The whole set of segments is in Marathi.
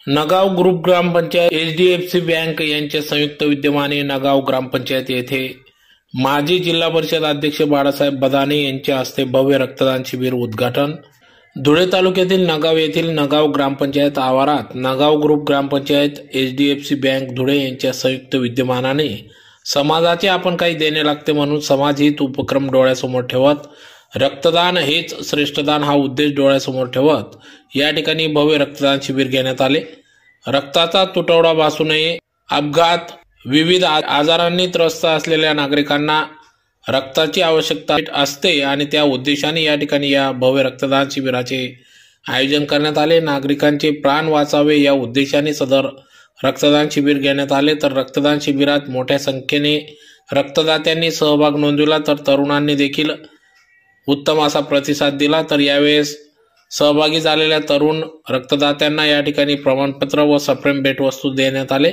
नगाव ग्रुप ग्रामपंचायत एचडीएफसी बँक यांच्या संयुक्त विद्यमाने नगाव ग्रामपंचायत येथे माजी जिल्हा परिषद अध्यक्ष बाळासाहेब बदाने यांच्या हस्ते भव्य रक्तदान शिबिर उद्घाटन। धुळे तालुक्यातील नगाव येथील नगाव ग्रामपंचायत आवारात नगाव ग्रुप ग्रामपंचायत एचडीएफसी बँक धुळे यांच्या संयुक्त विद्यमानाने समाजाचे आपण काही देणे लागते म्हणून समाजहित उपक्रम डोळ्यासमोर ठेवत रक्तदान हेच श्रेष्ठदान हा उद्देश डोळ्यासमोर ठेवत या ठिकाणी भव्य रक्तदान शिबिर घेण्यात आले। रक्ताचा तुटवडा भासू नये, अपघात, विविध आजारांनी त्रस्त असलेल्या नागरिकांना रक्ताची आवश्यकता असते आणि त्या उद्देशाने या ठिकाणी या भव्य रक्तदान शिबिराचे आयोजन करण्यात आले। नागरिकांचे प्राण वाचावे या उद्देशाने सदर रक्तदान शिबिर घेण्यात आले। तर रक्तदान शिबिरात मोठ्या संख्येने रक्तदात्यांनी सहभाग नोंदविला तर तरुणांनी देखील उत्तम असा प्रतिसाद दिला। तर यावेळेस सहभागी झालेल्या तरुण रक्तदात्यांना या ठिकाणी प्रमाणपत्र व सप्रेम भेटवस्तू देण्यात आले।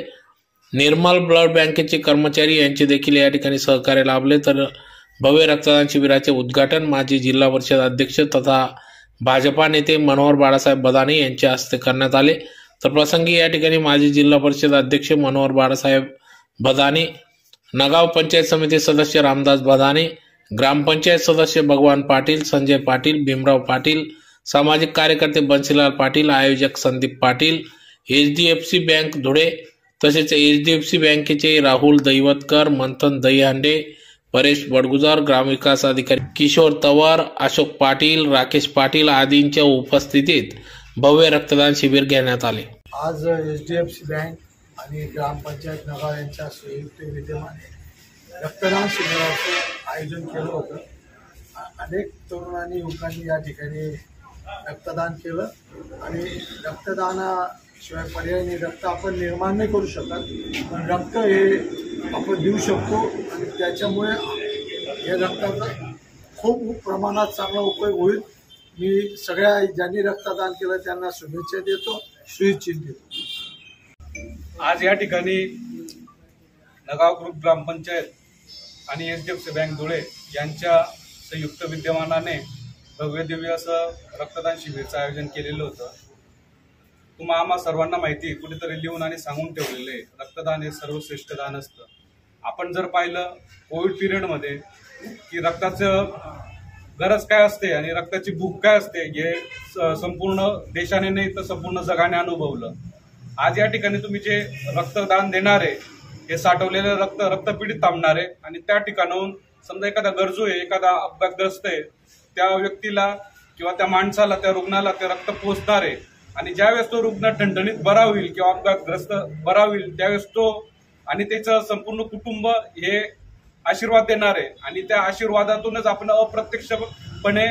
निर्मल ब्लड बँकेचे कर्मचारी यांचे देखील या ठिकाणी सहकार्य लाभले। तर भव्य रक्तदान शिबिराचे उद्घाटन माजी जिल्हा परिषद अध्यक्ष तथा भाजपा नेते मनोहर बाळासाहेब बदाने यांच्या हस्ते करण्यात आले। तर प्रसंगी या ठिकाणी माजी जिल्हा परिषद अध्यक्ष मनोहर बाळासाहेब बदाने, नगाव पंचायत समिती सदस्य रामदास बदाने, ग्रामपंचायत सदस्य भगवान पाटील, संजय पाटील, भीमराव पाटील, सामाजिक कार्यकर्ते बंसीलाल पाटील, आयोजक संदीप पाटील, एचडीएफसी बँक धुळे तसेच एचडीएफसी बँकेचे राहुल दैवतकर, मंथन दहीहंडे, परेश बडगुजर, ग्रामविकास अधिकारी किशोर तवर, अशोक पाटील, राकेश पाटील आदींच्या उपस्थितीत भव्य रक्तदान शिबिर घेण्यात आले। आज एचडीएफसी बँक आणि ग्रामपंचायत नगाव यांच्या संयुक्त विद्यमाने रक्तदान शिबिराचं आयोजन केलं होतं। अनेक तरुणांनी युवकांनी या ठिकाणी रक्तदान केलं आणि रक्तदानाशिवाय पर्यायी रक्त आपण निर्माण नाही करू शकत, पण रक्त हे आपण देऊ शकतो आणि त्याच्यामुळे हे रक्ताचा खूप प्रमाणात चांगला उपयोग होईल। मी सगळ्या ज्यांनी रक्तदान केलं त्यांना शुभेच्छा देतो, शुभेच्छा देतो। आज या ठिकाणी नगाव ग्रुप ग्रामपंचायत आणि एचडीएफसी बँक धुळे यांच्या संयुक्त विद्यमानाने भव्य दिव्य असं रक्तदान शिबिरचं आयोजन केलेलं होतं। तुम्हा आम्हा सर्वांना माहिती आहे, कुठेतरी लिहून आणि सांगून ठेवलेलं आहे, रक्तदान हे सर्वश्रेष्ठ दान असतं। आपण जर पाहिलं कोविड पिरियडमध्ये की रक्ताचं गरज काय असते आणि रक्ताची भूक काय असते हे संपूर्ण देशाने नाही तर संपूर्ण जगाने अनुभवलं। आज या ठिकाणी तुम्ही जे रक्तदान देणारे हे साठवलेले रक्तपिढीत थांबणारे आणि त्या ठिकाणाहून समजा एखादा गरजू आहे, एखादा अपघातग्रस्त आहे, त्या व्यक्तीला किंवा त्या माणसाला, त्या रुग्णाला ते रक्त पोहोचणार आहे आणि ज्यावेळेस तो रुग्ण ठणठणीत बरा होईल किंवा अपघातग्रस्त बरा होईल त्यावेळेस तो आणि त्याचं संपूर्ण कुटुंब हे आशीर्वाद देणार आहे आणि त्या आशीर्वादातूनच आपण अप्रत्यक्षपणे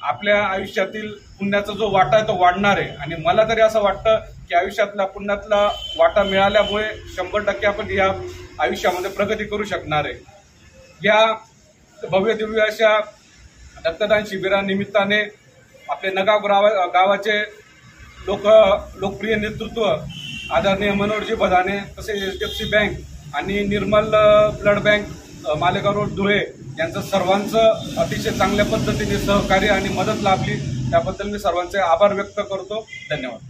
आपल्या आयुष्यातील पुण्याचा जो वाटा आहे तो वाढणार आहे। आणि मला तरी असं वाटतं की आयुष्यातला पुण्यातला वाटा मिळाल्यामुळे 100% आपण या आयुष्यामध्ये प्रगती करू शकणार आहे। या भव्य दिव्य अशा रक्तदान शिबिरानिमित्ताने आपले नगाव गावाचे लोकप्रिय नेतृत्व आदरणीय मनोहरजी बदाने तसेच एचडीएफसी बँक आणि Nirmal blood bank Malegaon road Dhule यांचं सर्वांचं अतिशय चांगल्या पद्धतीने सहकार्य आणि मदत लाभली, त्याबद्दल मी सर्वांचे आभार व्यक्त करतो। धन्यवाद।